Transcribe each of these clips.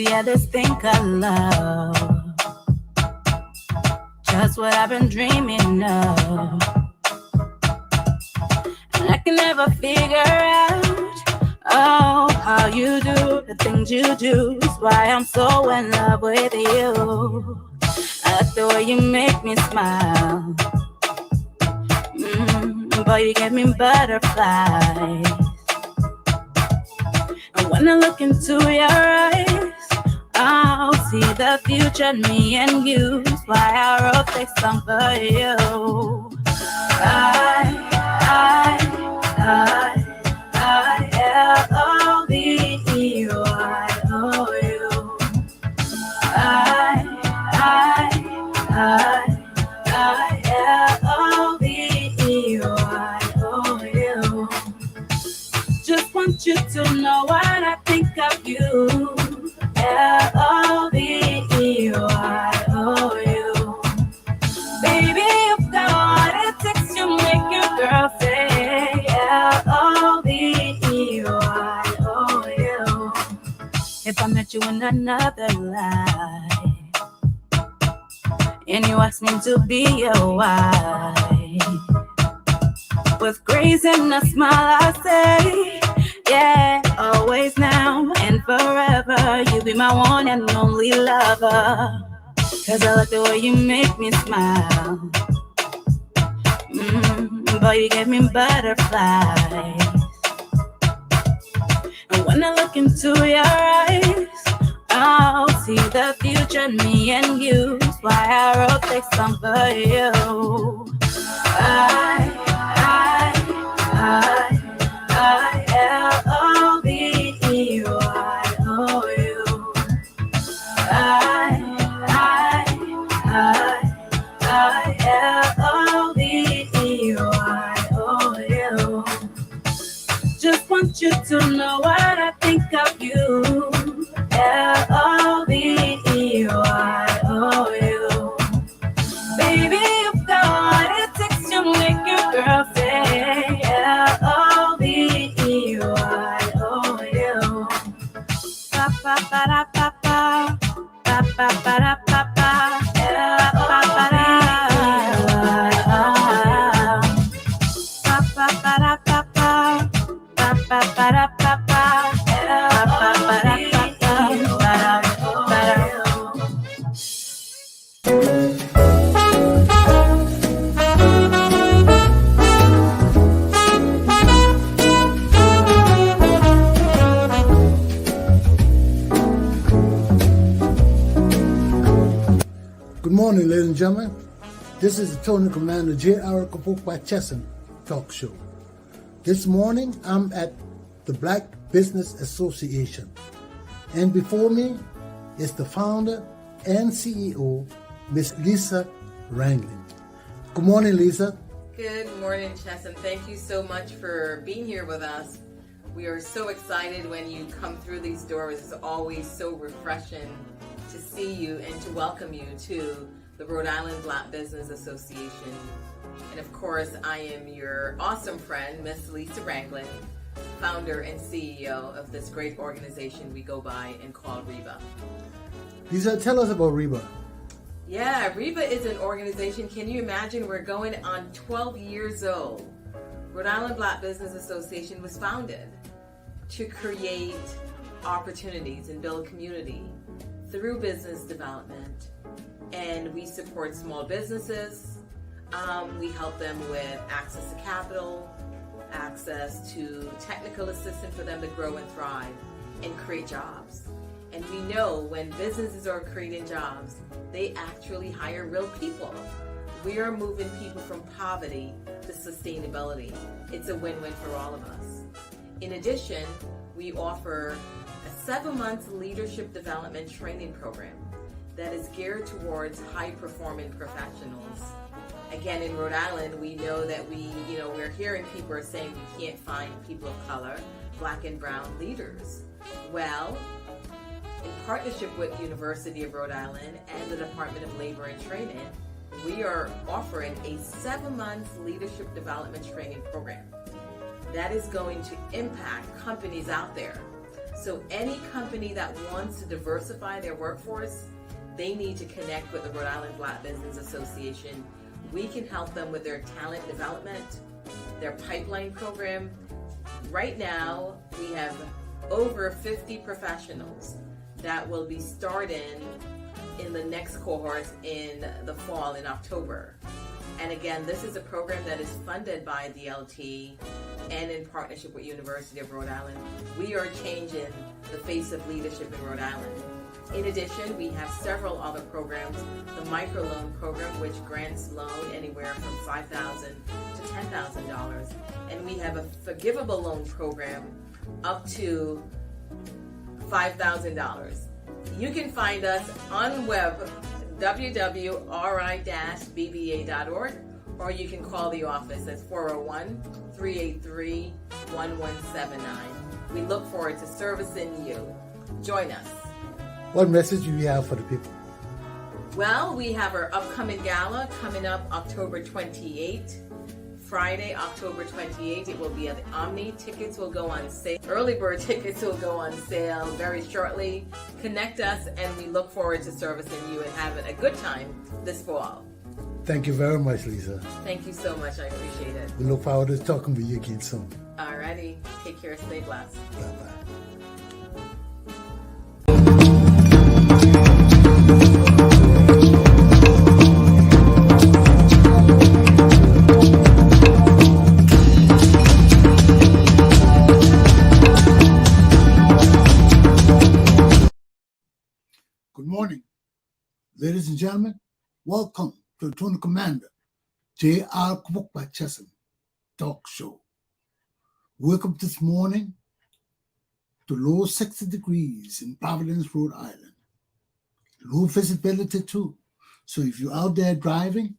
Yeah, this thing called love, just what I've been dreaming of. And I can never figure out, oh, how you do the things you do. Is why I'm so in love with you. I like the way you make me smile. Boy, you give me butterflies. And when I look into your eyes, I'll see the future in me and you. That's why I wrote this song for you. Just want you to know what I think of you. L-O-V-E-Y-O-U. Baby, you've got what it takes to make your girl say L-O-V-E-Y-O-U. If I met you in another life and you asked me to be your wife, with grace and a smile I say, yeah, always now and forever. You be my one and only lover. Cause I like the way you make me smile. Boy, you give me butterflies. And when I look into your eyes, I'll see the future in me and you. That's why I wrote this song for you. L-O-V-E-Y-O-U. L-O-V-E-Y-O-U. Just want you to know what I think of you. L-O-V-E-Y-O-U. Baby, you've got what it takes to make your girl say L-O-V-E-Y-O-U. Pa-pa-pa-da-pa-pa, pa-pa-pa-da-pa-pa, pa-pa-pa-da-pa-pa, pa-pa-pa-da-pa-pa, Good morning, ladies and gentlemen. This is the Tony Commander Glapohkpa Chesson talk show. This morning, I'm at the Black Business Association. And before me is the founder and CEO, Miss Lisa Wrangling. Good morning, Lisa. Good morning, Chesson. Thank you so much for being here with us. We are so excited when you come through these doors. It's always so refreshing to see you and to welcome you to the Rhode Island Black Business Association. And of course, I am your awesome friend, Miss Lisa Wrangling, founder and CEO of this great organization we go by and call REBA. Lisa, tell us about REBA. Yeah, REBA is an organization. Can you imagine? We're going on 12 years old. Rhode Island Black Business Association was founded to create opportunities and build community through business development, and we support small businesses. We help them with access to capital, access to technical assistance for them to grow and thrive and create jobs. And we know when businesses are creating jobs, they actually hire real people. We are moving people from poverty to sustainability. It's a win-win for all of us. In addition, we offer a 7-month leadership development training program that is geared towards high-performing professionals. Again, in Rhode Island, we know that we're hearing people are saying we can't find people of color, black and brown leaders. Well, in partnership with University of Rhode Island and the Department of Labor and Training, we are offering a 7-month leadership development training program that is going to impact companies out there So any company that wants to diversify their workforce, they need to connect with the Rhode Island Black Business Association. We can help them with their talent development, their pipeline program. Right now, we have over 50 professionals that will be starting in the next cohort in the fall, in October. And again, this is a program that is funded by DLT and in partnership with University of Rhode Island. We are changing the face of leadership in Rhode Island. In addition, we have several other programs. The microloan program, which grants loan anywhere from $5,000 to $10,000. And we have a forgivable loan program up to $5,000. You can find us on web, www.ri-bba.org, or you can call the office at 401-383-1179. We look forward to servicing you. Join us. What message do you have for the people? Well, we have our upcoming gala coming up October 28th. Friday, October 28th. It will be at the Omni. Tickets will go on sale. Early bird tickets will go on sale very shortly. Connect us, and we look forward to servicing you and having a good time this fall. Thank you very much, Lisa. Thank you so much. I appreciate it. We look forward to talking with you again soon. Alrighty. Take care. Stay blessed. Bye-bye. Good morning, ladies and gentlemen. Welcome to the Tony Commander, Glapohkpa Chesson talk show. Wake up this morning to low 60 degrees in Providence, Rhode Island. Low visibility too. So if you're out there driving,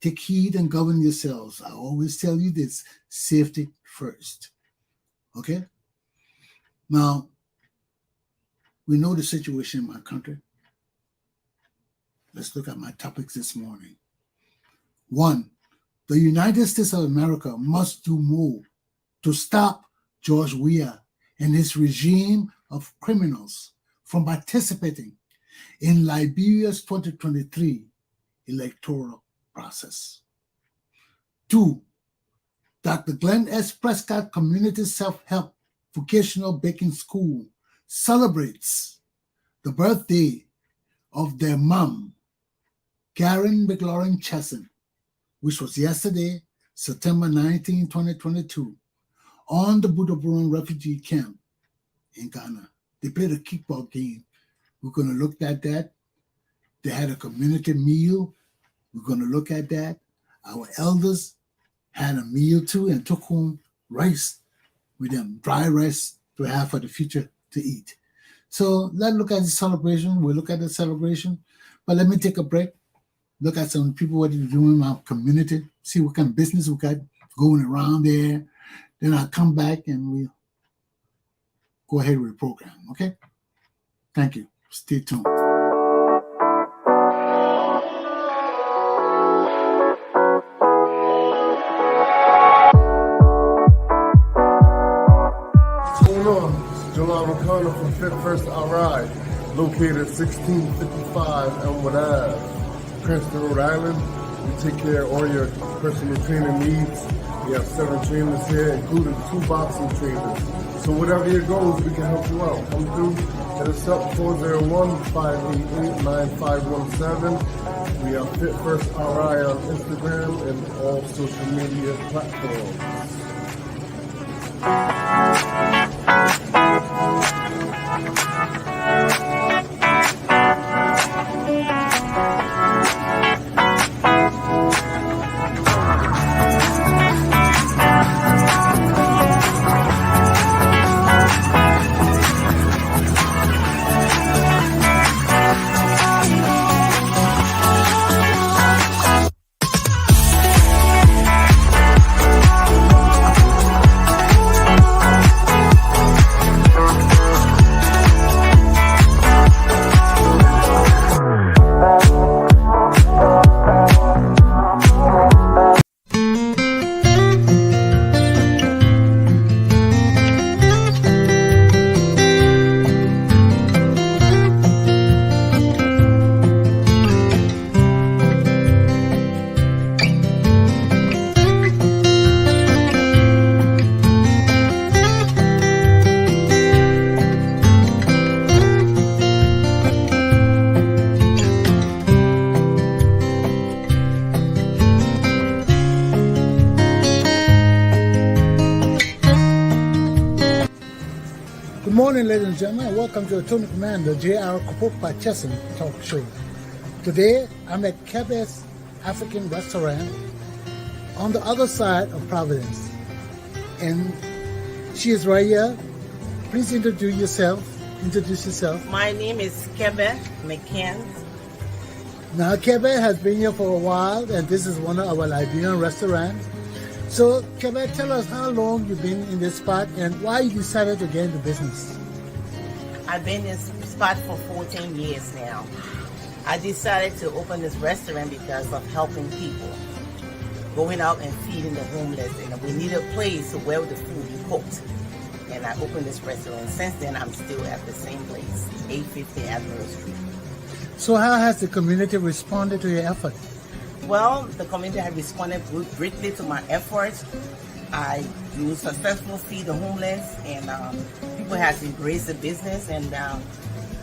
take heed and govern yourselves. I always tell you this, safety first. Okay? Now, we know the situation in my country. Let's look at my topics this morning. 1, the United States of America must do more to stop George Weah and his regime of criminals from participating in Liberia's 2023 electoral process. 2, Dr. Glenn S. Prescod Community Self-Help Vocational Baking School celebrates the birthday of their mom, Karen McLaurin-Chesson, which was yesterday, September 19, 2022, on the Buduburam refugee camp in Ghana. They played a kickball game. We're going to look at that. They had a community meal. We're going to look at that. Our elders had a meal too and took home rice with them, dry rice to have for the future to eat. So let's look at the celebration. We'll look at the celebration. But let me take a break. Look at some people, what they're doing in our community. See what kind of business we got going around there. Then I'll come back and we'll go ahead with the program. Okay? Thank you. Stay tuned. From Fit First RI, located at 1655 Elmwood Ave, Princeton, Rhode Island. We take care of all your personal training needs. We have 7 trainers here, including 2 boxing trainers. So whatever your goals, we can help you out. Come through, hit us up 401-588-9517. We are Fit First RI on Instagram and all social media platforms. Good morning, ladies and gentlemen, and welcome to Attorney Commander Glapohkpa Chesson talk show. Today, I'm at Kebe's African restaurant on the other side of Providence. And she is right here. Please introduce yourself. My name is Kebe McCann. Now, Kebe has been here for a while, and this is one of our Liberian restaurants. So, Kebe, tell us how long you've been in this spot and why you decided to get into business. I've been in this spot for 14 years now. I decided to open this restaurant because of helping people, going out and feeding the homeless, and we need a place where the food is cooked. And I opened this restaurant. Since then, I'm still at the same place, 850 Admiral Street. So how has the community responded to your effort? Well, the community has responded greatly to my efforts. I do successfully feed the homeless, and people have embraced the business, and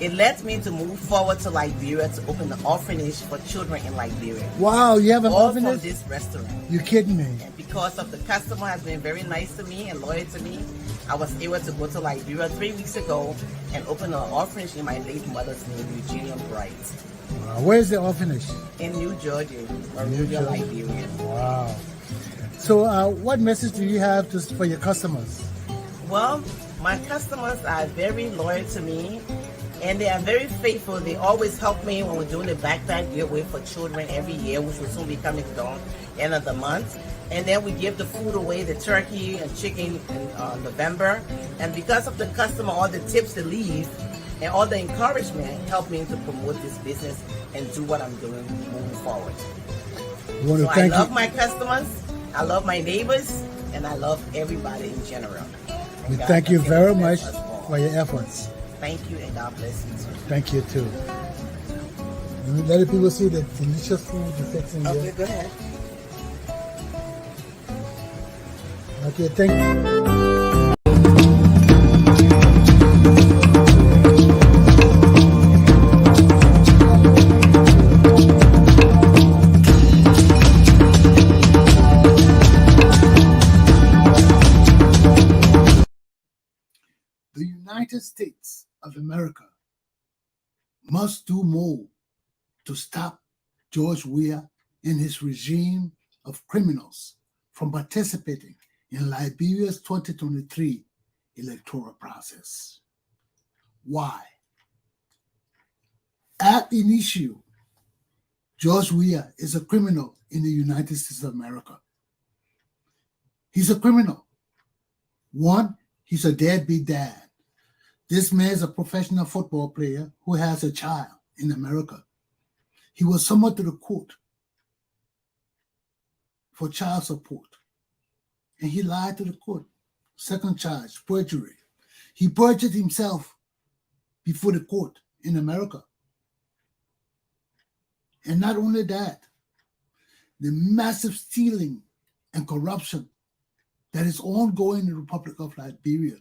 it led me to move forward to Liberia to open the orphanage for children in Liberia. Wow, you have an All orphanage? from this restaurant. You kidding me? And because of the customer has been very nice to me and loyal to me, I was able to go to Liberia 3 weeks ago and open an orphanage in my late mother's name, Eugenia Bright, Wow. Where's the orphanage? in New Georgia, or Liberia. Wow. So what message do you have for your customers? Well, my customers are very loyal to me, and they are very faithful. They always help me when we're doing the backpack giveaway for children every year, which will soon be coming down end of the month. And then we give the food away, the turkey and chicken in November. And because of the customer, all the tips they leave and all the encouragement help me to promote this business and do what I'm doing moving forward. So I love my customers, I love my neighbors, and I love everybody in general. We thank you very much for your efforts. Thank you, and God bless you too. Thank you too. Let the people see the delicious food you're fixing Okay, here. go ahead. Okay, thank you. The United States of America must do more to stop George Weah and his regime of criminals from participating in Liberia's 2023 electoral process. Why? At initio, George Weah is a criminal in the United States of America. He's a criminal. One, he's a deadbeat dad. This man is a professional football player who has a child in America. He was summoned to the court for child support, and he lied to the court. Second charge, perjury. He perjured himself before the court in America. And not only that, the massive stealing and corruption that is ongoing in the Republic of Liberia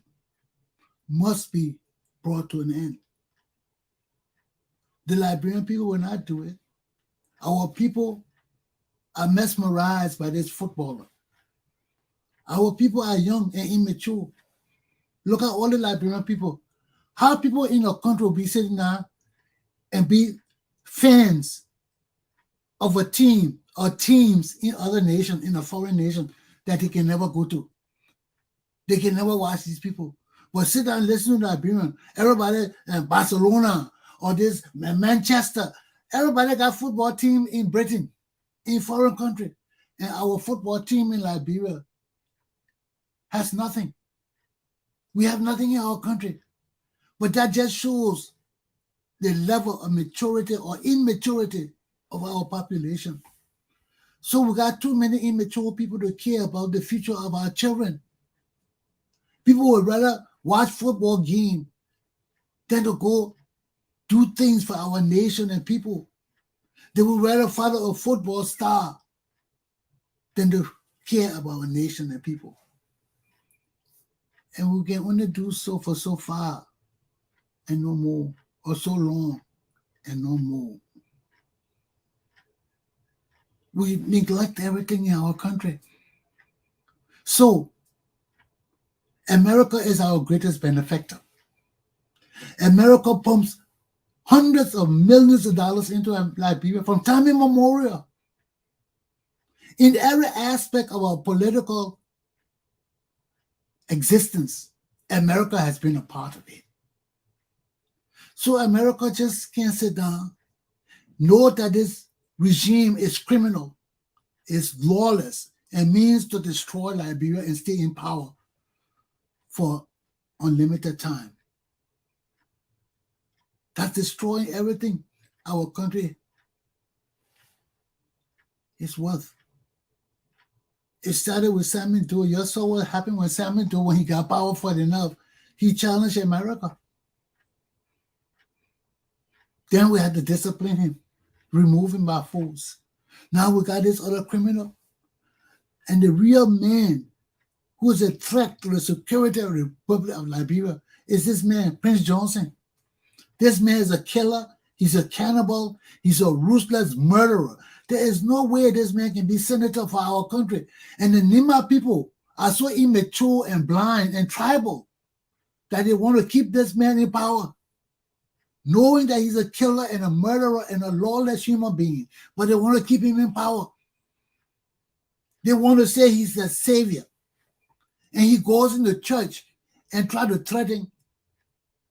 must be brought to an end. The Liberian people will not do it. Our people are mesmerized by this footballer. Our people are young and immature. Look at all the Liberian people. How people in a country will be sitting now and be fans of a team or teams in other nations, in a foreign nation that they can never go to. They can never watch these people. But sit down and listen to Liberian. Everybody in Barcelona or this Manchester, everybody got football team in Britain, in foreign country. And our football team in Liberia has nothing. We have nothing in our country. But that just shows the level of maturity or immaturity of our population. So we got too many immature people to care about the future of our children. People would rather watch football game than to go do things for our nation and people. They would rather follow a football star than to care about our nation and people. And we can only do so for so far and no more, or so long and no more. We neglect everything in our country. So, America is our greatest benefactor. America pumps hundreds of millions of dollars into Liberia from time immemorial. In every aspect of our political existence, America has been a part of it. So America just can't sit down, know that this regime is criminal, is lawless, and means to destroy Liberia and stay in power for unlimited time. That's destroying everything our country is worth. It started with Simon Doe. You saw what happened with Simon Doe when he got powerful enough. He challenged America. Then we had to discipline him, remove him by force. Now we got this other criminal. And the real man who is a threat to the security of the Republic of Liberia is this man, Prince Johnson. This man is a killer. He's a cannibal. He's a ruthless murderer. There is no way this man can be senator for our country. And the Nima people are so immature and blind and tribal that they want to keep this man in power, knowing that he's a killer and a murderer and a lawless human being, but they want to keep him in power. They want to say he's the savior. And he goes in the church and try to threaten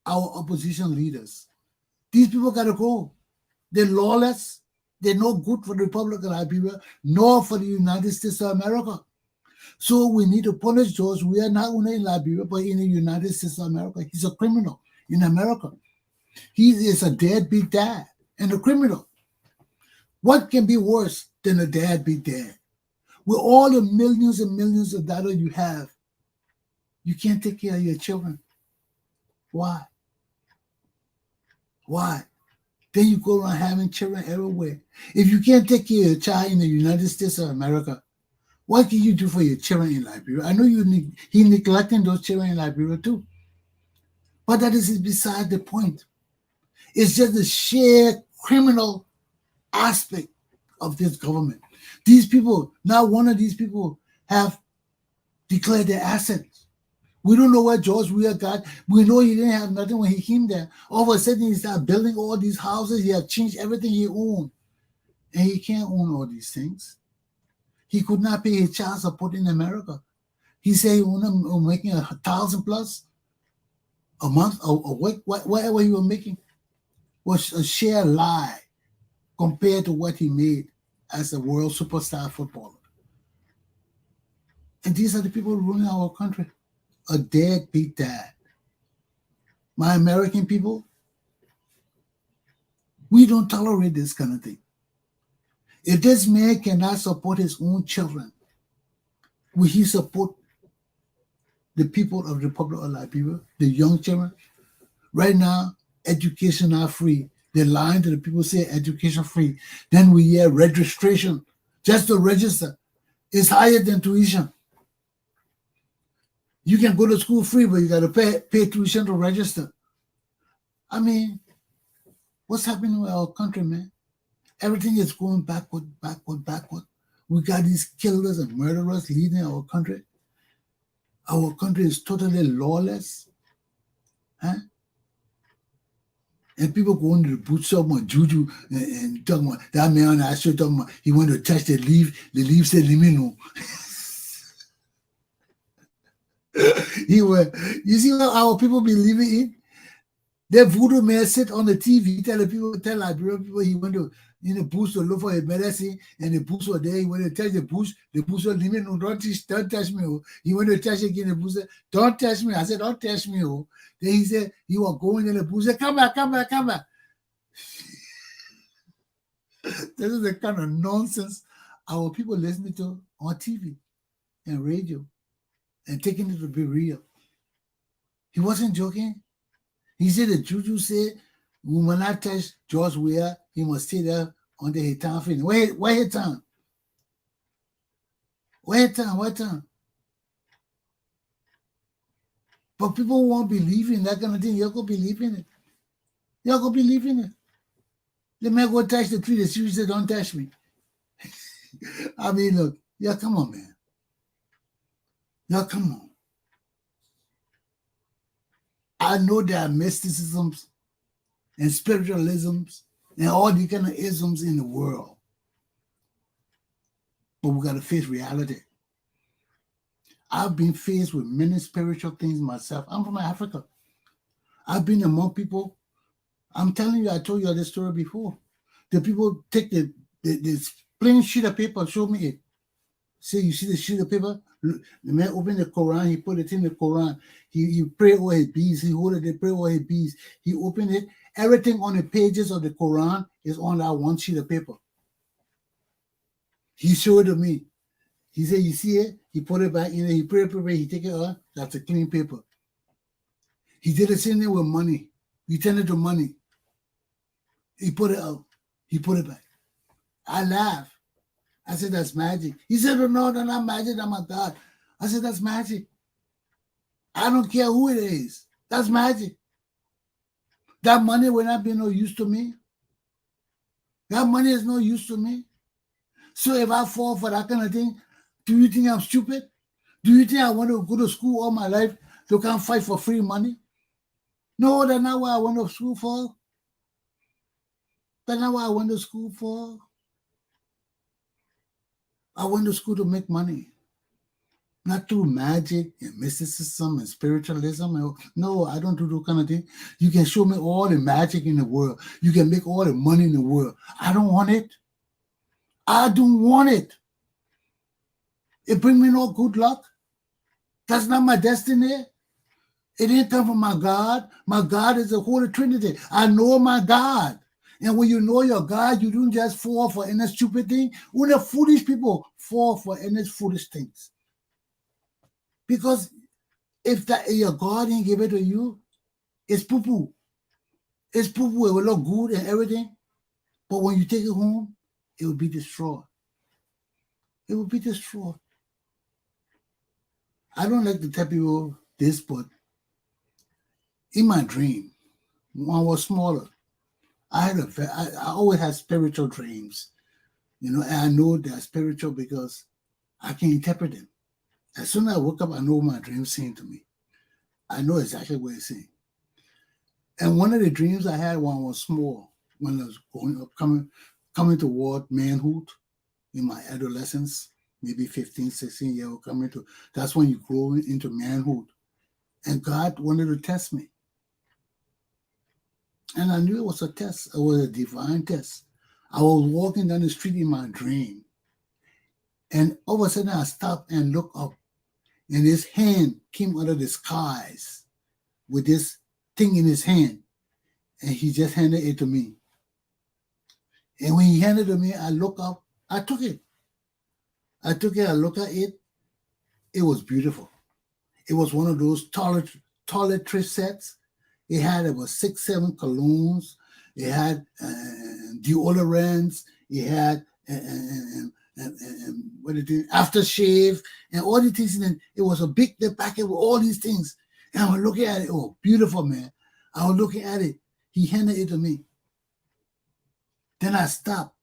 our opposition leaders. These people got to go. They're lawless. They're no good for the Republic of Liberia, nor for the United States of America. So we need to punish George Weah not only in Liberia, but in the United States of America. He's a criminal in America. He is a deadbeat dad and a criminal. What can be worse than a deadbeat dad? With all the millions and millions of dollars you have, you can't take care of your children. Why? Why? Then you go around having children everywhere. If you can't take care of your child in the United States of America, what can you do for your children in Liberia? I know he's neglecting those children in Liberia too. But that is beside the point. It's just the sheer criminal aspect of this government. These people, not one of these people have declared their assets. We don't know what George Weah got. We know he didn't have nothing when he came there. All of a sudden, he started building all these houses. He has changed everything he owned. And he can't own all these things. He could not pay his child support in America. He said he was making $1,000+ a month, or whatever he was making was a sheer lie compared to what he made as a world superstar footballer. And these are the people running our country. A deadbeat dad. My American people, we don't tolerate this kind of thing. If this man cannot support his own children, will he support the people of the Republic of Liberia, the young children? Right now, education not free. They're lying to the people, say education free. Then we hear registration. Just to register is higher than tuition. You can go to school free, but you got to pay tuition to register. I mean, what's happening with our country, man? Everything is going backward. We got these killers and murderers leading our country. Our country is totally lawless. Huh? And people go into the boot shop on Juju and talking about that man on the show talking about he wanted to touch the leaf. The leaf said, "Let me know." You see what our people be living in? That voodoo man sit on the TV, tell Liberian people he went to in the bush to look for a medicine, and the bush was there. He went to touch the bush was leaving. No, don't touch me. Oh. He went to touch again. The bush said, "Don't touch me." I said, "Don't touch me." Oh. Then he said he was going in the bush. Said, "Come back." This is the kind of nonsense our people listening to on TV and radio and taking it to be real. He wasn't joking. He said the Juju said, when I touch George Weah, he must stay there under his time feeling. Where his time? What time? But people won't believe in that kind of thing. You're going to believe in it. Let me go touch the tree. The tree said, "Don't touch me." I mean, look. Yeah, come on, man. Yeah, come on. I know there are mysticisms and spiritualisms and all these kind of isms in the world. But we got to face reality. I've been faced with many spiritual things myself. I'm from Africa. I've been among people. I'm telling you, I told you this story before. The people take the plain sheet of paper, show me it. Say, you see the sheet of paper? The man opened the Quran, he put it in the Quran. He prayed over his beads, he hold it, they pray over his beads. He opened it. Everything on the pages of the Quran is on that one sheet of paper. He showed it to me. He said, you see it? He put it back in there. He prayed, he take it out. That's a clean paper. He did the same thing with money. He turned it to money. He put it out. He put it back. I laughed. I said, that's magic. He said, no, that's not magic. That's my God. I said, that's magic. I don't care who it is. That's magic. That money will not be no use to me. That money is no use to me. So if I fall for that kind of thing, do you think I'm stupid? Do you think I want to go to school all my life to come fight for free money? No, that's not what I went to school for. That's not what I went to school for. I went to school to make money. Not through magic and mysticism and spiritualism. No, I don't do that kind of thing. You can show me all the magic in the world. You can make all the money in the world. I don't want it. I don't want it. It brings me no good luck. That's not my destiny. It didn't come from my God. My God is the Holy Trinity. I know my God. And when you know your God, you don't just fall for any stupid thing. Only foolish people fall for any foolish things. Because if that your God didn't give it to you, it's poo-poo. It's poo-poo. It will look good and everything. But when you take it home, it will be destroyed. It will be destroyed. I don't like to tell people this, but in my dream, when I was smaller, I always had spiritual dreams, and I know they're spiritual because I can interpret them. As soon as I woke up, I know what my dream's saying to me. I know exactly what it's saying. And one of the dreams I had when I was small, when I was growing up, coming toward manhood in my adolescence, maybe 15, 16 years old, that's when you grow into manhood. And God wanted to test me. And I knew it was a test. It was a divine test. I was walking down the street in my dream. And all of a sudden I stopped and looked up. And his hand came out of the skies with this thing in his hand. And he just handed it to me. And when he handed it to me, I looked up. I took it. I looked at it. It was beautiful. It was one of those toiletry sets. It had about 6, 7 colognes. It had deodorants. It had aftershave and all these things. And it was a big packet with all these things. And I was looking at it. Oh, beautiful, man. I was looking at it. He handed it to me. Then I stopped.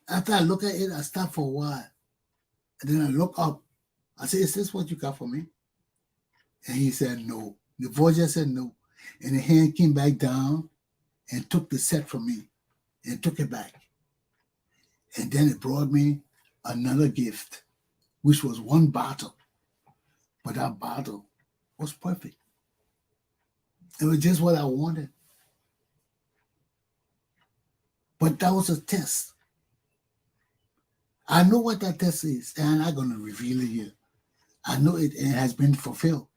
After I looked at it, I stopped for a while. And then I looked up. I said, is this what you got for me? And he said, no. The voice just said no. And the hand came back down and took the set from me and took it back. And then it brought me another gift, which was one bottle. But that bottle was perfect. It was just what I wanted. But that was a test. I know what that test is, and I'm not going to reveal it here. I know it has been fulfilled.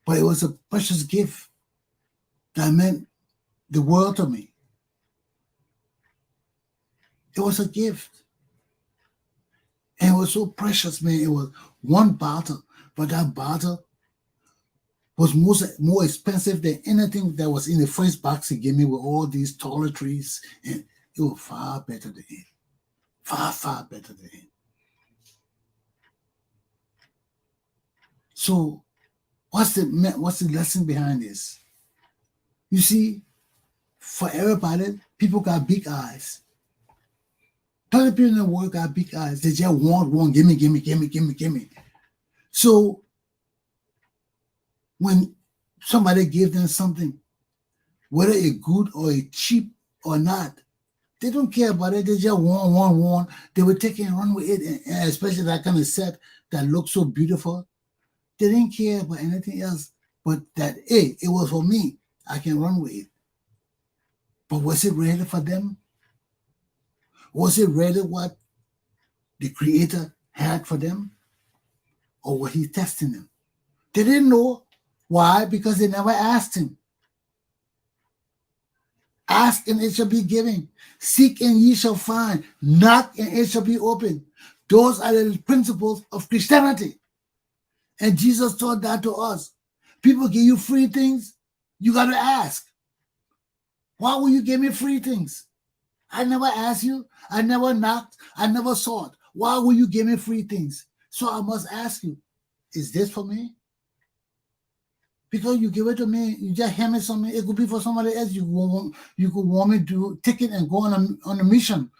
But it was a precious gift that meant the world to me. It was a gift. And it was so precious, man. It was one bottle, but that bottle was more expensive than anything that was in the first box he gave me with all these toiletries. And it was far better than it. Far, far better than it. So what's the lesson behind this? You see, for everybody, people got big eyes. Other people in the world got big eyes. They just want, give me. So when somebody gave them something, whether it's good or it's cheap or not. They don't care about it. They just want. They will take it and run with it, and especially that kind of set that looks so beautiful. They didn't care about anything else but that, hey, it was for me. I can run with it. But was it really for them? Was it really what the Creator had for them? Or was He testing them? They didn't know. Why? Because they never asked Him. Ask and it shall be given. Seek and ye shall find. Knock and it shall be open. Those are the principles of Christianity. And Jesus taught that to us. People give you free things, you got to ask. Why will you give me free things? I never asked you. I never knocked. I never sought. Why will you give me free things? So I must ask you, is this for me? Because you give it to me, you just hand me something. It could be for somebody else. You could want me to take it and go on a mission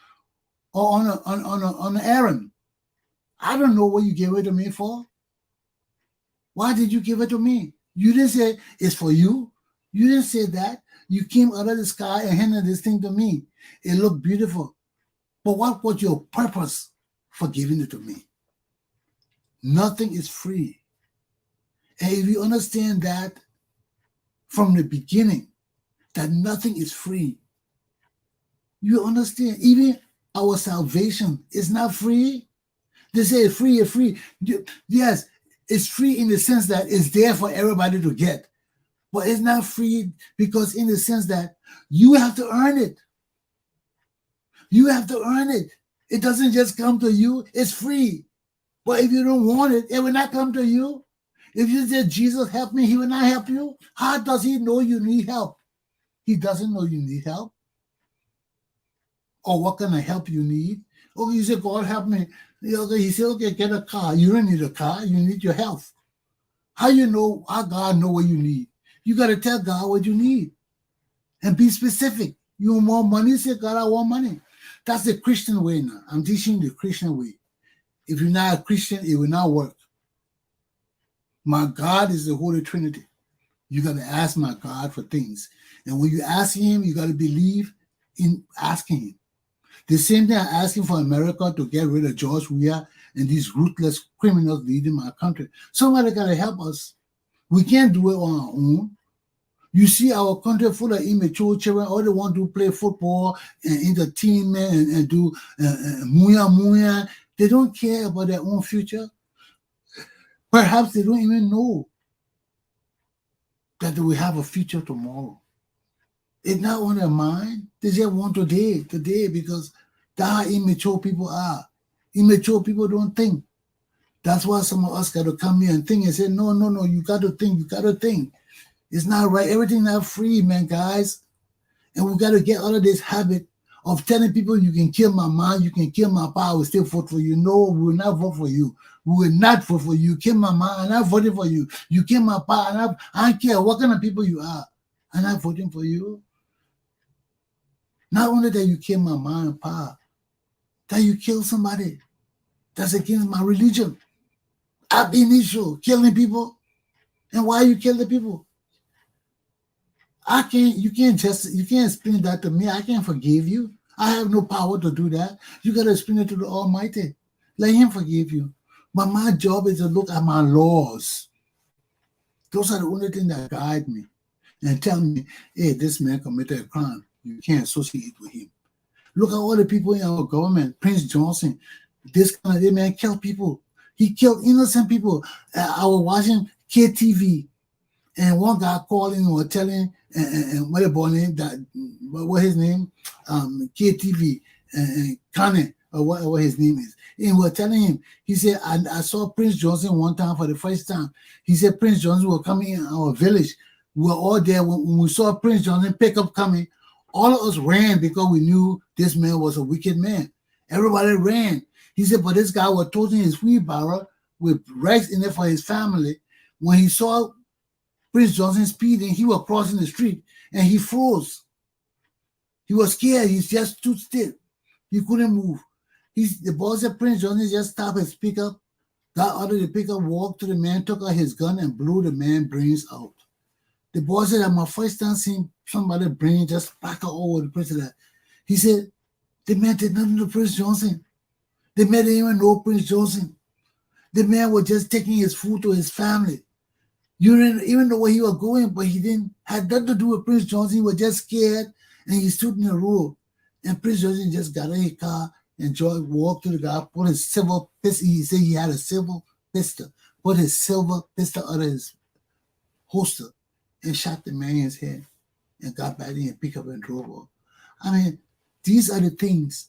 or on an errand. I don't know what you gave it to me for. Why did you give it to me? You didn't say it's for you. You didn't say that. You came out of the sky and handed this thing to me. It looked beautiful. But what was your purpose for giving it to me? Nothing is free. And if you understand that from the beginning, that nothing is free, you understand even our salvation is not free. They say it's free, it's free. Yes, it's free in the sense that it's there for everybody to get. But it's not free because in the sense that you have to earn it. You have to earn it. It doesn't just come to you. It's free. But if you don't want it, it will not come to you. If you say, Jesus, help me, He will not help you. How does He know you need help? He doesn't know you need help. Or what kind of help you need. Okay, you say, God, help me. Okay, He said, okay, get a car. You don't need a car. You need your health. How you know, how God know what you need? You got to tell God what you need. And be specific. You want more money? Say, God, I want money. That's the Christian way now. I'm teaching the Christian way. If you're not a Christian, it will not work. My God is the Holy Trinity. You got to ask my God for things. And when you ask Him, you got to believe in asking Him. The same thing I asked Him for America to get rid of George Weah and these ruthless criminals leading my country. Somebody got to help us. We can't do it on our own. You see our country full of immature children. All they want to do play football and entertainment and do muya. They don't care about their own future. Perhaps they don't even know that they will have a future tomorrow. It's not on their mind. They just want today, because that's how immature people are. Immature people don't think. That's why some of us got to come here and think and say, no, you got to think. It's not right. Everything not free, man, guys. And we got to get out of this habit of telling people you can kill my mind, you can kill my power, I will still vote for you. No, we will not vote for you. We will not vote for you. You kill my mind, I'm not voting for you. You kill my power, I don't care what kind of people you are. I'm not voting for you. Not only that you kill my mind and power, that you kill somebody that's against my religion. Ab initio, killing people. And why you kill the people? You can't explain that to me. I can't forgive you. I have no power to do that. You got to explain it to the Almighty. Let Him forgive you. But my job is to look at my laws. Those are the only things that guide me and tell me, hey, this man committed a crime. You can't associate with him. Look at all the people in our government. Prince Johnson, this kind of man killed people. He killed innocent people. I was watching KTV, and one guy calling or telling, and what about him? What his name? KTV, Kane, or what his name is. And we're telling him, he said, I saw Prince Johnson one time for the first time. He said Prince Johnson was coming in our village. We were all there. When we saw Prince Johnson pickup coming, all of us ran because we knew this man was a wicked man. Everybody ran. He said, but this guy was toting his wheelbarrow with rice in it for his family. When he saw Prince Johnson speeding, he was crossing the street and he froze. He was scared. He just stood still. He couldn't move. The boss said Prince Johnson just stopped his pickup, got out of the pickup, walked to the man, took out his gun and blew the man's brains out. The boy said that my first time seeing somebody brain just splatter all over the place. Like, he said, the man did nothing to Prince Johnson. The man didn't even know Prince Johnson. The man was just taking his food to his family. You didn't even know where he was going, but he didn't had nothing to do with Prince Johnson. He was just scared, and he stood in the road. And Prince Johnson just got in his car and walked to the guy, put his silver pistol. He said he had a silver pistol. Put his silver pistol out of his holster and shot the man in his head and got back in and picked up and drove off. I mean, these are the things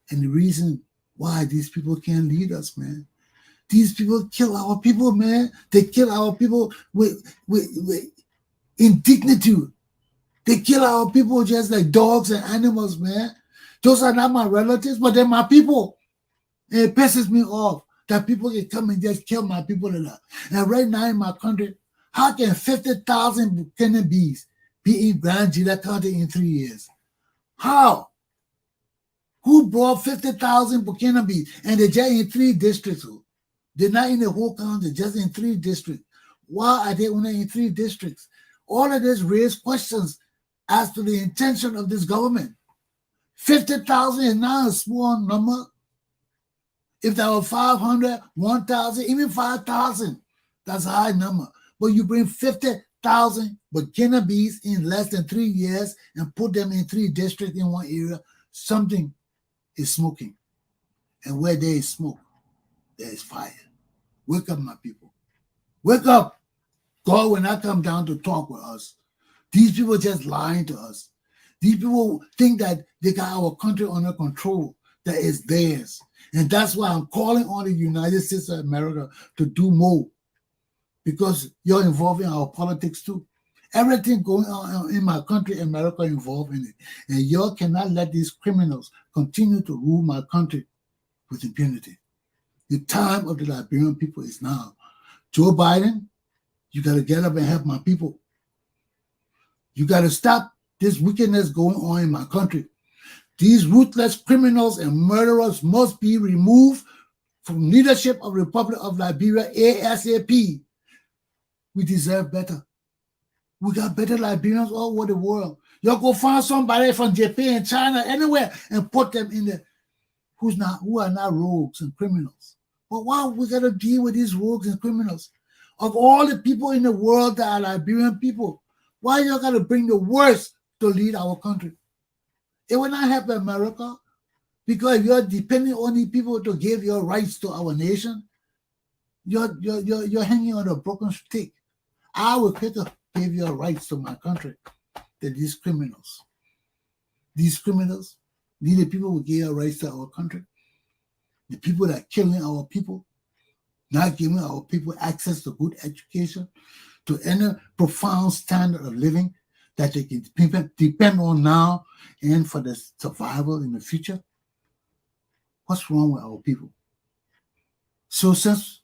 and the reason why these people can't lead us, man. These people kill our people, man. They kill our people with indignity. They kill our people just like dogs and animals, man. Those are not my relatives, but they're my people. And it pisses me off that people can come and just kill my people like that. And right now in my country, how can 50,000 Buchanan bees be in Grand Gila County in 3 years? How? Who brought 50,000 Buchanan bees? And they're just in 3 districts. They're not in the whole county, just in 3 districts. Why are they only in 3 districts? All of this raises questions as to the intention of this government. 50,000 is not a small number. If there were 500, 1,000, even 5,000, that's a high number. But you bring 50,000 Buchanan bees in less than 3 years and put them in 3 districts in one area, something is smoking. And where there is smoke, there is fire. Wake up, my people. Wake up. God will not come down to talk with us. These people just lying to us. These people think that they got our country under control, that is theirs. And that's why I'm calling on the United States of America to do more, because you're involved in our politics too. Everything going on in my country, America involved in it. And y'all cannot let these criminals continue to rule my country with impunity. The time of the Liberian people is now. Joe Biden, you got to get up and help my people. You got to stop this wickedness going on in my country. These ruthless criminals and murderers must be removed from leadership of the Republic of Liberia ASAP. We deserve better. We got better Liberians all over the world. Y'all go find somebody from Japan, China, anywhere, and put them in there who are not rogues and criminals. But why we gotta deal with these rogues and criminals? Of all the people in the world that are Liberian people, why y'all gotta bring the worst to lead our country? It will not help America, because if you're depending on these people to give your rights to our nation, you're hanging on a broken stick. I will quicker give your rights to my country than these criminals. These criminals, these people will give your rights to our country. The people that are killing our people, not giving our people access to good education, to any profound standard of living that they can depend on now and for the survival in the future. What's wrong with our people? So since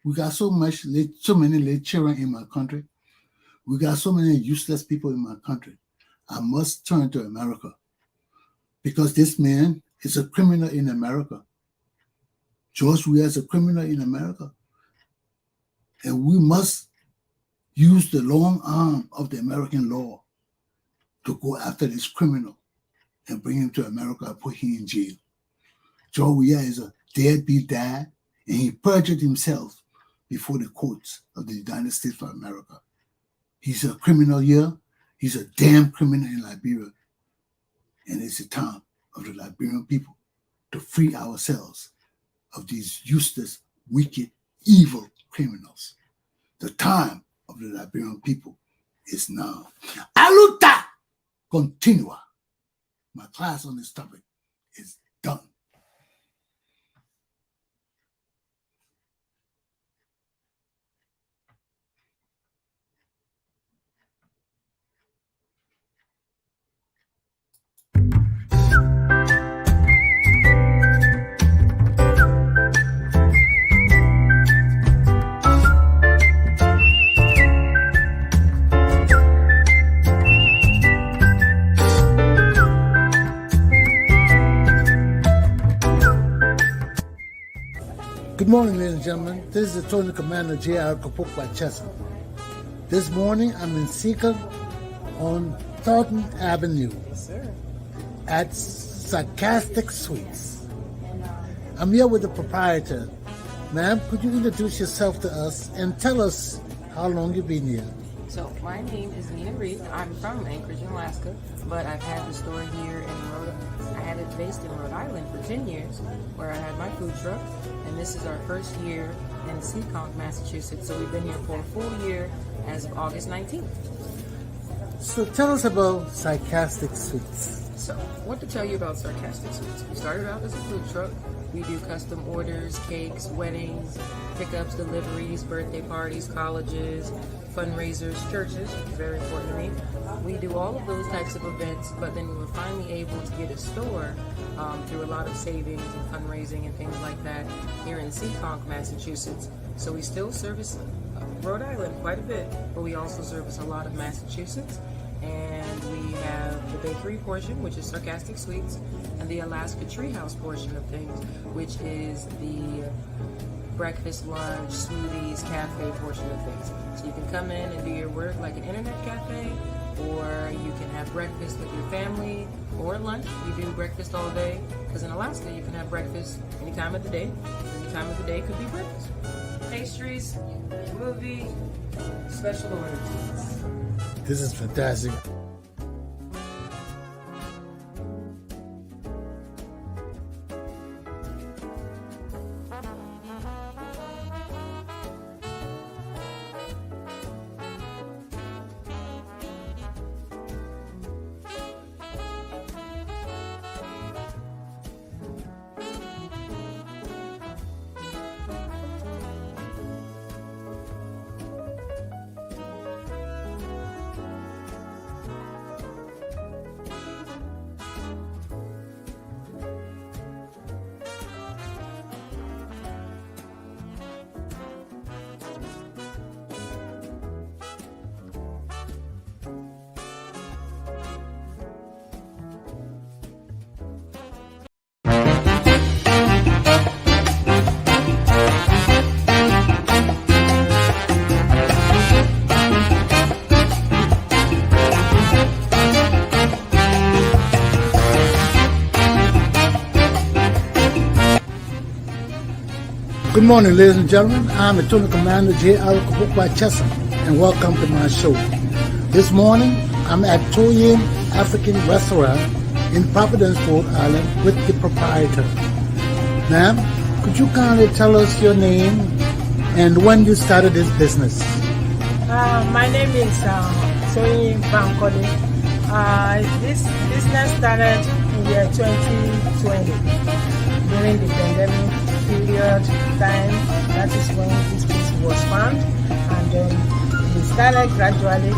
we got so many little children in my country, we got so many useless people in my country, I must turn to America, because this man is a criminal in America. George Weah is a criminal in America. And we must use the long arm of the American law to go after this criminal and bring him to America and put him in jail. George Weah is a deadbeat dad, and he perjured himself before the courts of the United States of America. He's a criminal here. He's a damn criminal in Liberia. And it's the time of the Liberian people to free ourselves of these useless, wicked, evil criminals. The time of the Liberian people is now. Aluta continua. My class on this topic is done. Good morning, ladies and gentlemen. This is the Tony Commander J.R. Glapohkpa Chesson. This morning I'm in Seeker on Thornton Avenue at Sarcastic Sweets. I'm here with the proprietor. Ma'am, could you introduce yourself to us and tell us how long you've been here? So my name is Nina Reed. I'm from Anchorage, Alaska, but I've had the store here in I had it based in Rhode Island for 10 years, where I had my food truck, and this is our first year in Seekonk, Massachusetts. So we've been here for a full year as of August 19th. So tell us about Sarcastic Sweets. So what to tell you about Sarcastic Sweets? We started out as a food truck. We do custom orders, cakes, weddings, pickups, deliveries, birthday parties, colleges, fundraisers, churches, very important to me. We do all of those types of events, but then we were finally able to get a store through a lot of savings and fundraising and things like that here in Seekonk, Massachusetts. So we still service Rhode Island quite a bit, but we also service a lot of Massachusetts. And we have the bakery portion, which is Sarcastic Sweets, and the Alaska Treehouse portion of things, which is the breakfast, lunch, smoothies, cafe portion of things. So you can come in and do your work like an internet cafe, or you can have breakfast with your family, or lunch. We do breakfast all day, because in Alaska you can have breakfast any time of the day. Any time of the day could be breakfast. Pastries, movie, special orders. This is fantastic. Good morning, ladies and gentlemen. I'm Lieutenant Commander Glapohkpa Chesson, and welcome to my show. This morning, I'm at Toyin African Restaurant in Providence, Rhode Island, with the proprietor. Ma'am, could you kindly tell us your name and when you started this business? My name is Toyin Bankole. This business started in the year 2020 during the pandemic period time. That is when this place was found, and then we started gradually.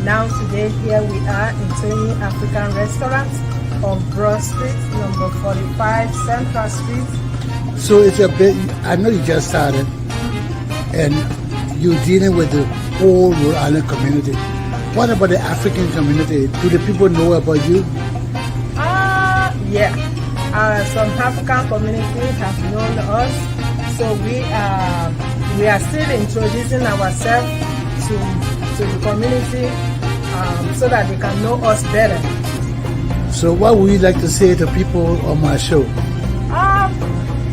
Now today here we are in Toyin African Restaurant on Broad Street, number 45 Central Street. So it's a bit, I know you just started and you're dealing with the whole Rhode Island community. What about the African community? Do the people know about you? Yeah. Some African community have known us, so we are still introducing ourselves to the community so that they can know us better. So what would you like to say to people on my show?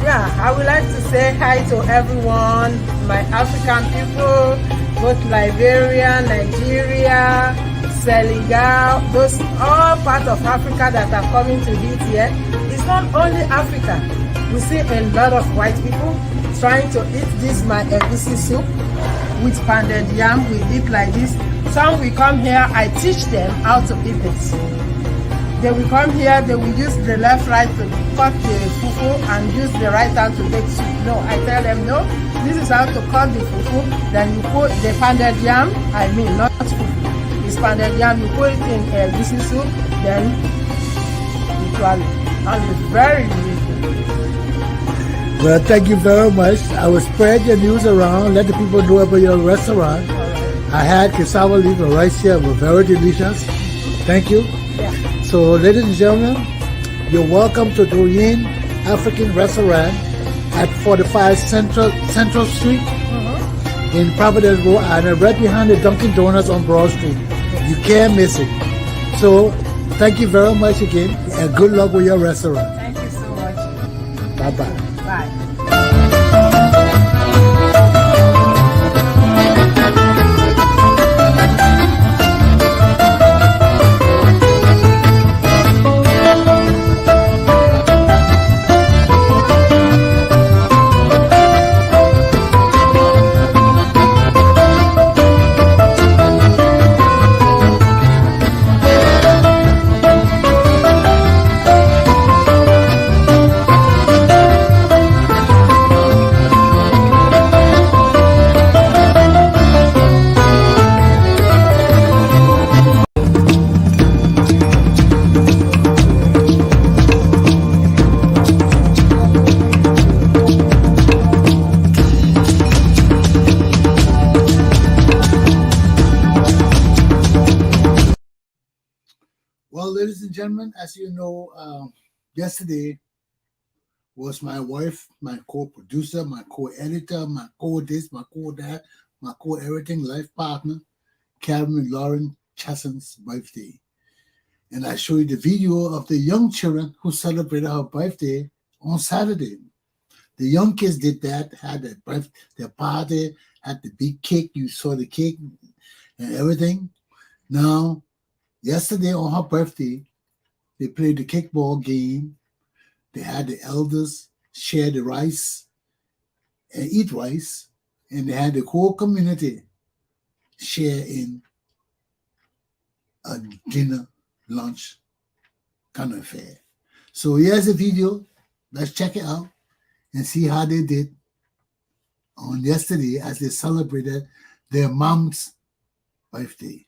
Yeah, I would like to say hi to everyone, my African people, both Liberia, Nigeria, Senegal, those all parts of Africa that are coming to eat here. It's not only Africa. We see a lot of white people trying to eat this my egusi soup with pounded yam. We eat like this. Some will come here, I teach them how to eat it. They will come here, they will use the left right to cut the fufu and use the right hand to make soup. No, I tell them no, this is how to cut the fufu. Then you put the pounded yam, not fufu. It's pounded yam, you put it in egusi soup, then you swallow. And it's very delicious. Well, thank you very much. I will spread your news around, let the people know about your restaurant. I had cassava leaf and rice here, were very delicious. Thank you. Yeah. So, ladies and gentlemen, you're welcome to Toyin African Restaurant at 45 Central Street. in Providence, Rhode Island, right behind the Dunkin' Donuts on Broad Street. You can't miss it. So thank you very much again, and good luck with your restaurant. Thank you so much. Bye-bye. Bye. Well, ladies and gentlemen, as you know, yesterday was my wife, my co-producer, my co-editor, my co-this, my co-that, my co-everything life partner, McLaurin-Chesson's birthday. And I show you the video of the young children who celebrated her birthday on Saturday. The young kids did that, had their party, had the big cake. You saw the cake and everything. Now, yesterday on her birthday, they played the kickball game. They had the elders share the rice and eat rice, and they had the whole community share in a dinner, lunch kind of affair. So here's a video. Let's check it out and see how they did on yesterday as they celebrated their mom's birthday.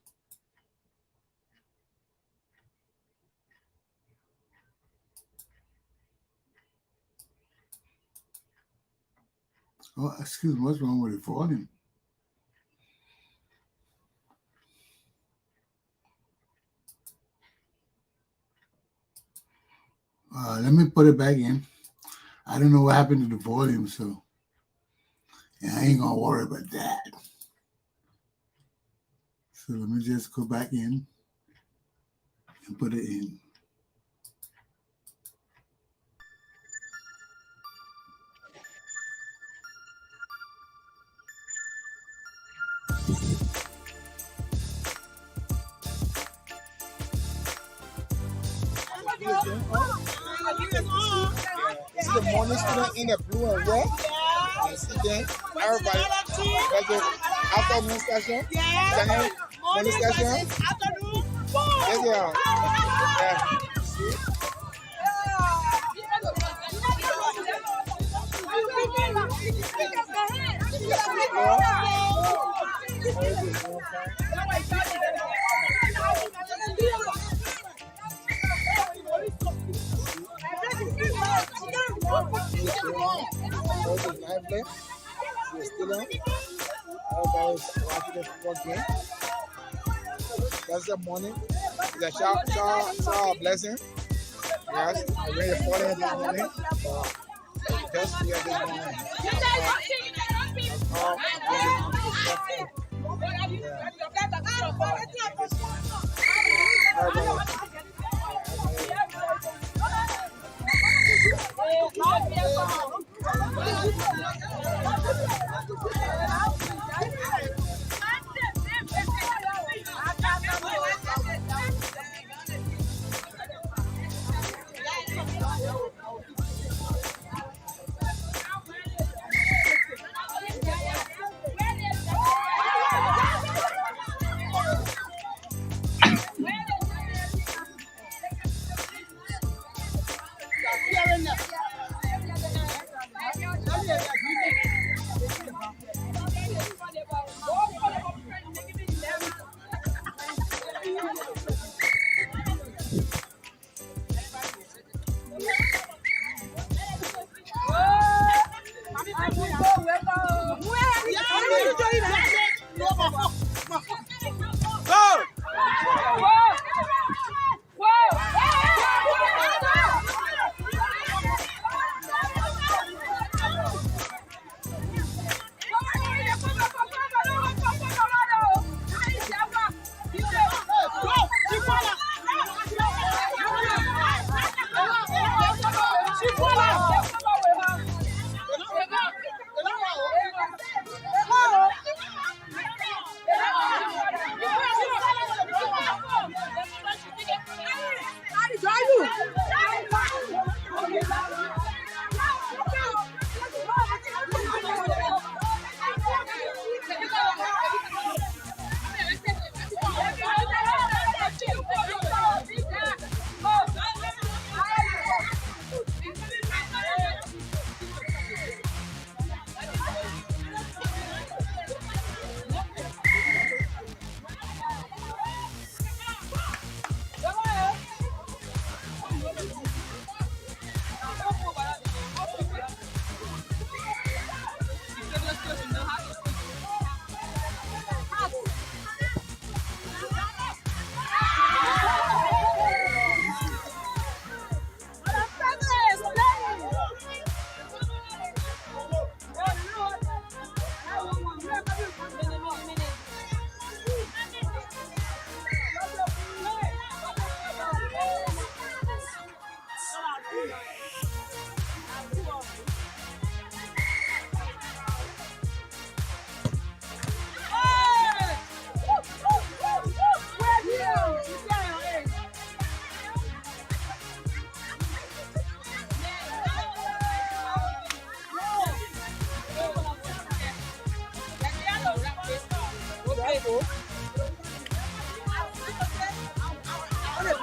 Oh, excuse me, what's wrong with the volume? Let me put it back in. I don't know what happened to the volume, so yeah, I ain't gonna worry about that. So let me just go back in and put it in. This is the morning student in the blue and red. You see them, everybody. That's the afternoon session. Then morning session. Yes, yeah. Yeah. See? That's the morning. The shower blessing. Yes, I read the falling this morning. Just here this morning.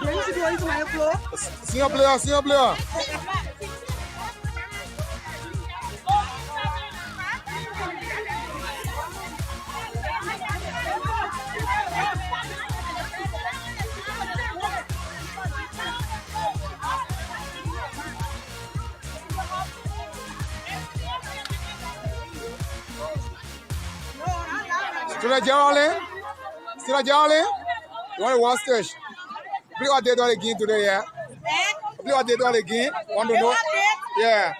Senior player, senior player. Still Geraldine? Still Geraldine? You want to watch stage? Play what they do again today, yeah? Play what they do again? Want to know? Yeah.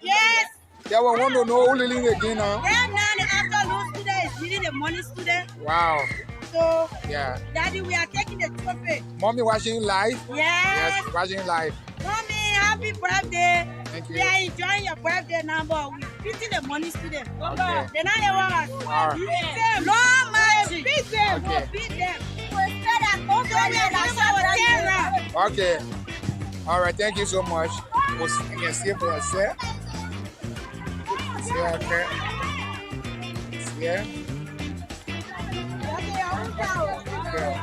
Yes. Yeah, we want to know who leading again now. Then now the afternoon student is leading the morning student. Wow. So, Yeah. Daddy, we are taking the trophy. Mommy watching live? Yes. Yes, watching live. Mommy, happy birthday. Thank you. We are enjoying your birthday now, but we're beating the morning student. Okay. They're not the ones. All right. Beat them. No mercy. Beat them. Okay. Beat them. So Okay. All right, thank you so much. We'll see you for yourself. See you out there. See you. Okay.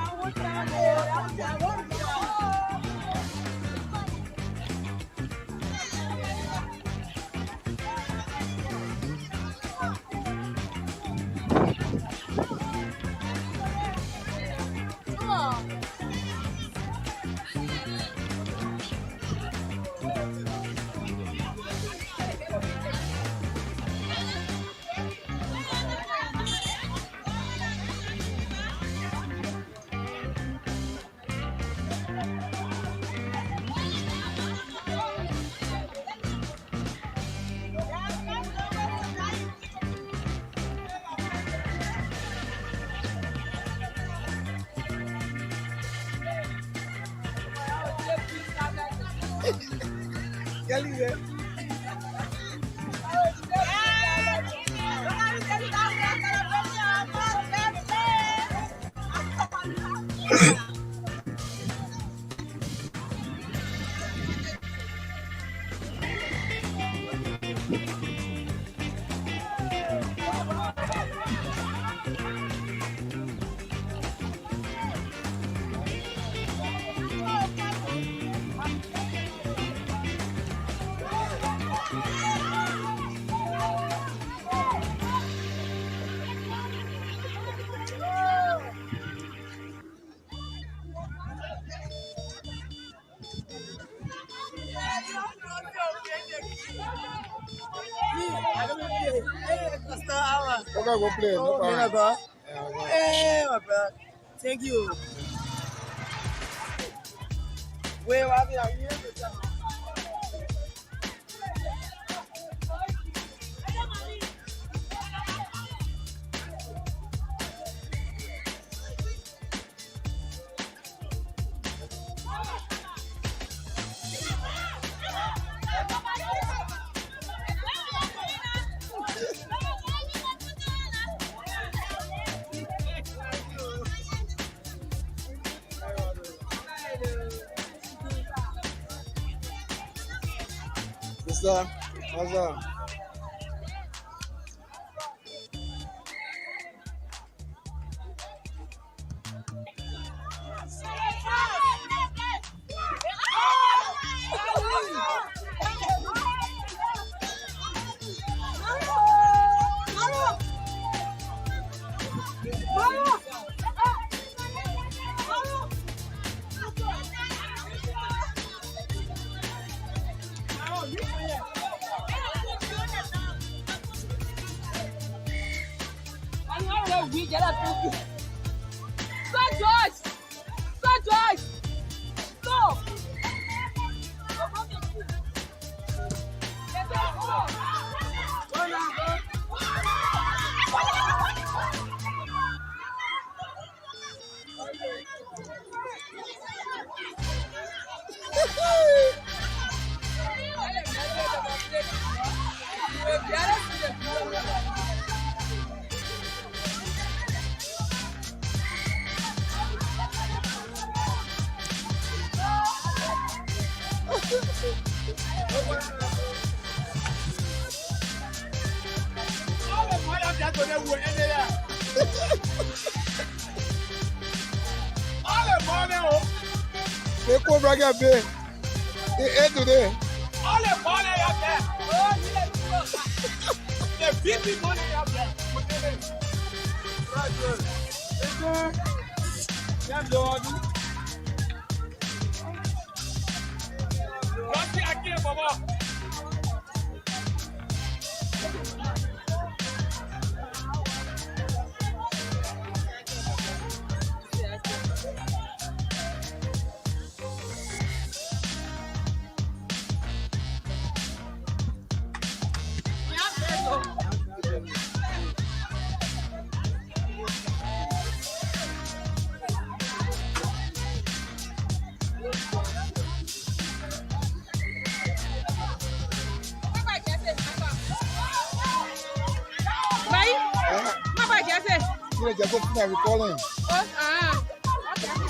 Okay, go play. No problem. Hey, my brother. Thank you. Where are we? What's up? They come back and pay. They ate today. All the money up there. The big money up there. Right, good. Yeah, Lord. What's the idea, Baba? You just have to call him. Okay, go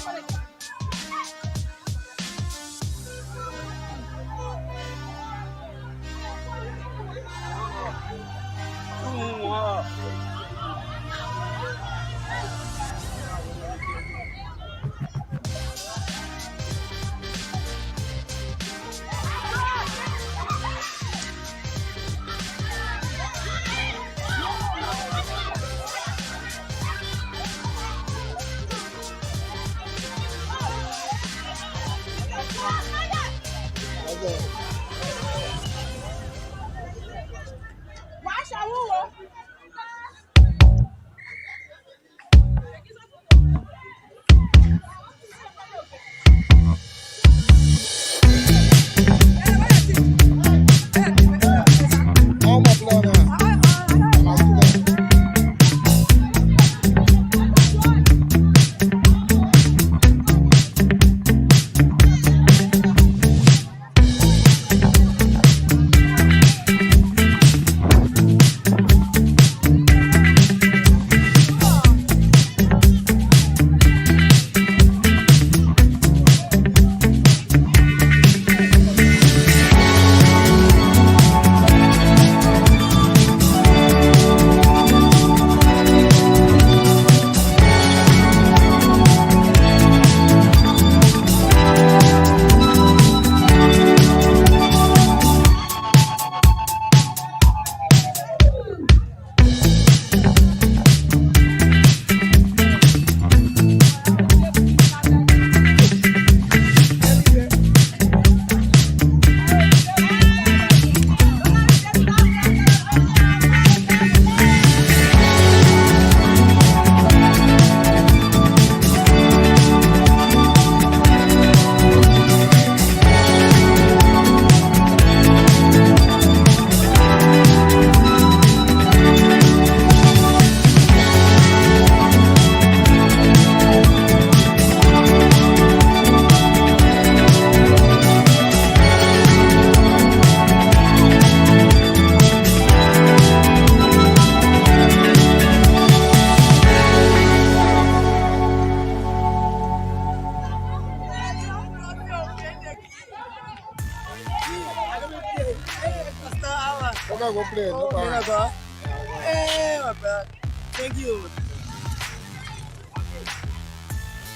play. No problem. Hey, my bad. Thank you.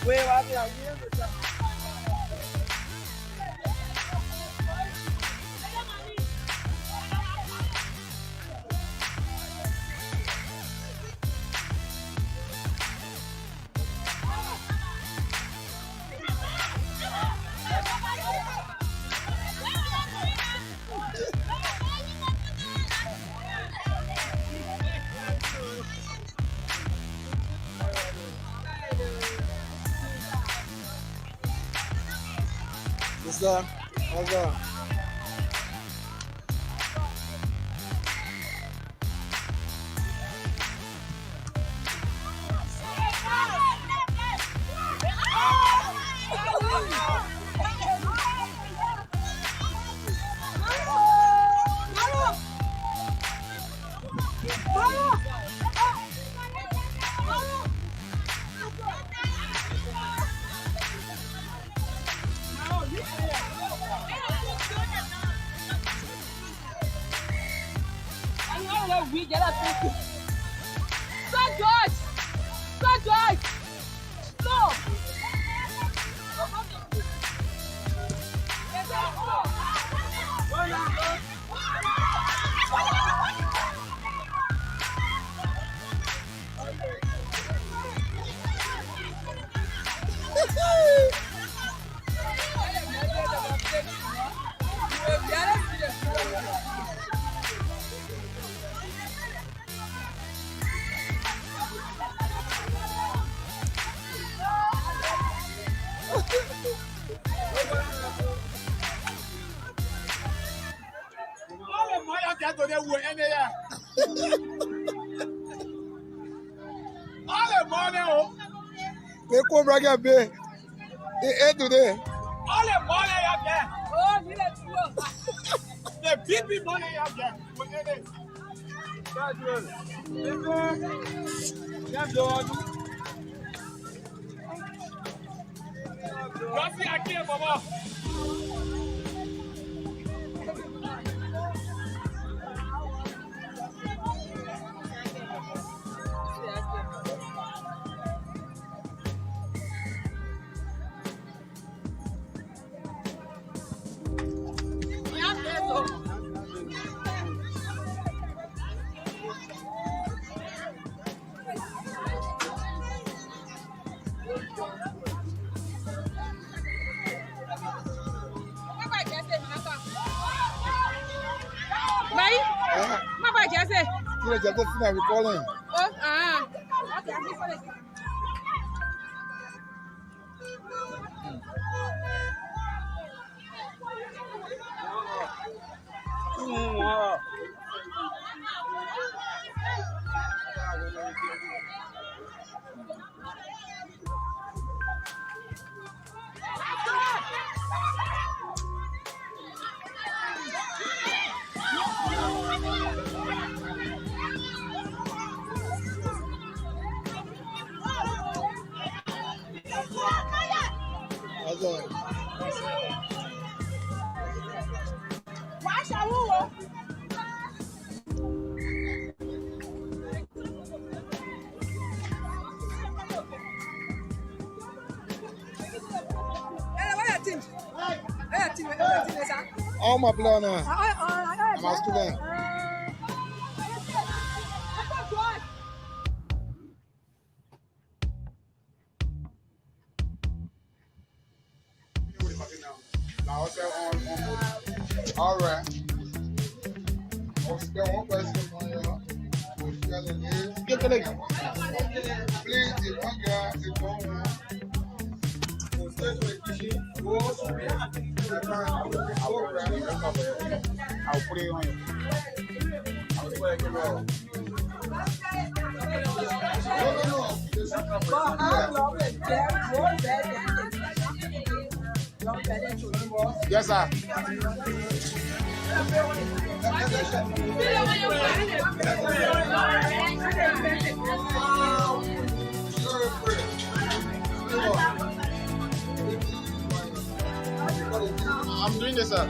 Wait, what happened here? What's up? They come back and pay. They ate today. All the money you get. Oh, you let go. The big money you get. That's good. That's good. What's the idea, Baba? You just go see me calling. All my blood now. I'm a student. All right. One person on your get the next. Please, if one guy is going I'll put it on you. I'll swear it all. Yes, sir. I'm doing this, sir.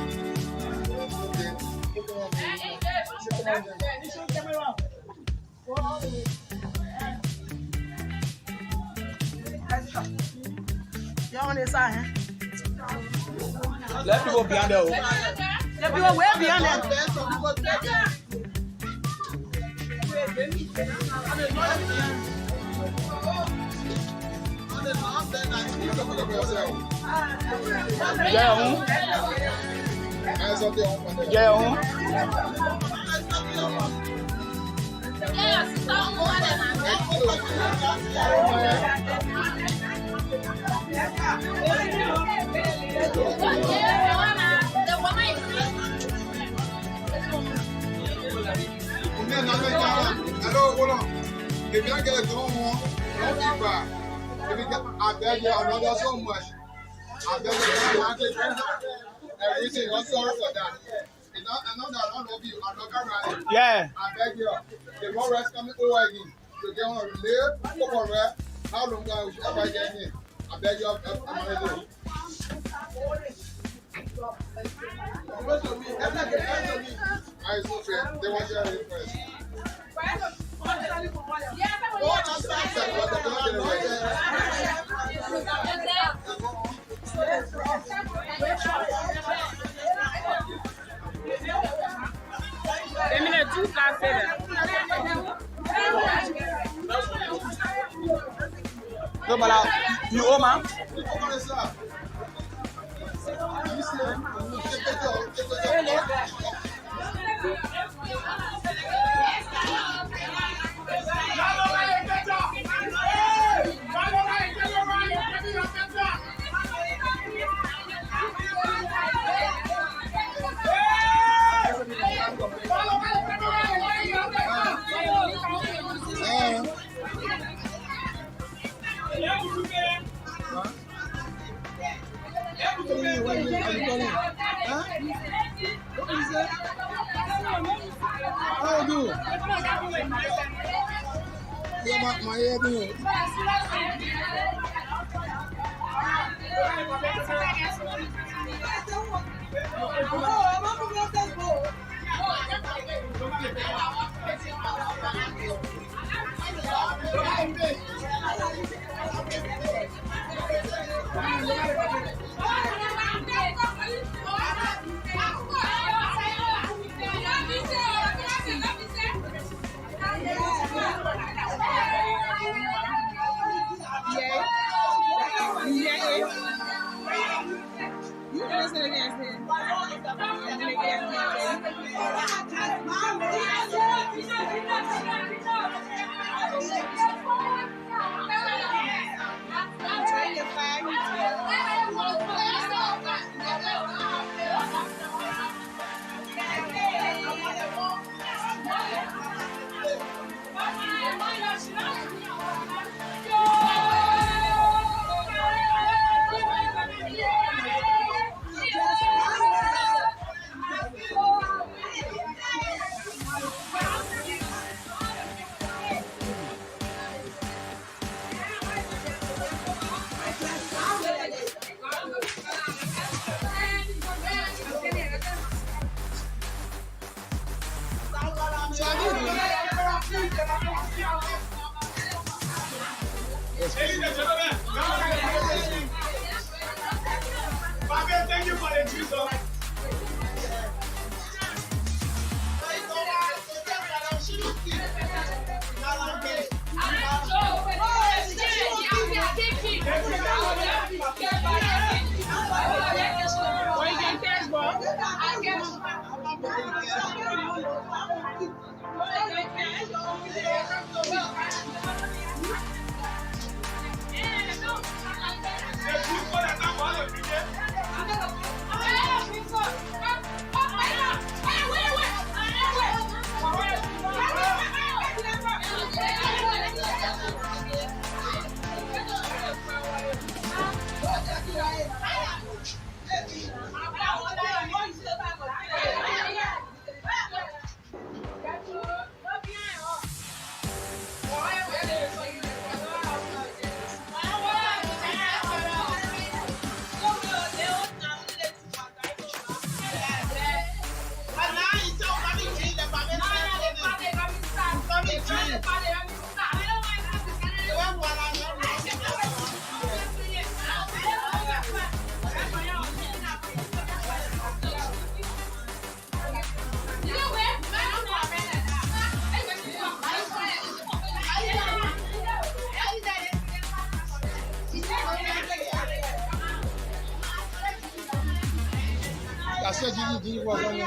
You're on this side, huh? Let people behind there. Let people way behind there. Hello, hold on. If you don't get a drone one, don't keep back. If you get, I beg you, another so much. I beg you, everything. I'm sorry for that. I know that I don't love you. I'm not gonna. Yeah. I beg you. The more rest coming over again. To get on a relief, come on, rest. How long we should ever get in? I beg you, I'm gonna do. I so fair. They want your request. You owe, man? How do? Yeah, my head do. Ladies and gentlemen, Fabian, thank you for the juice. I said you walk on me.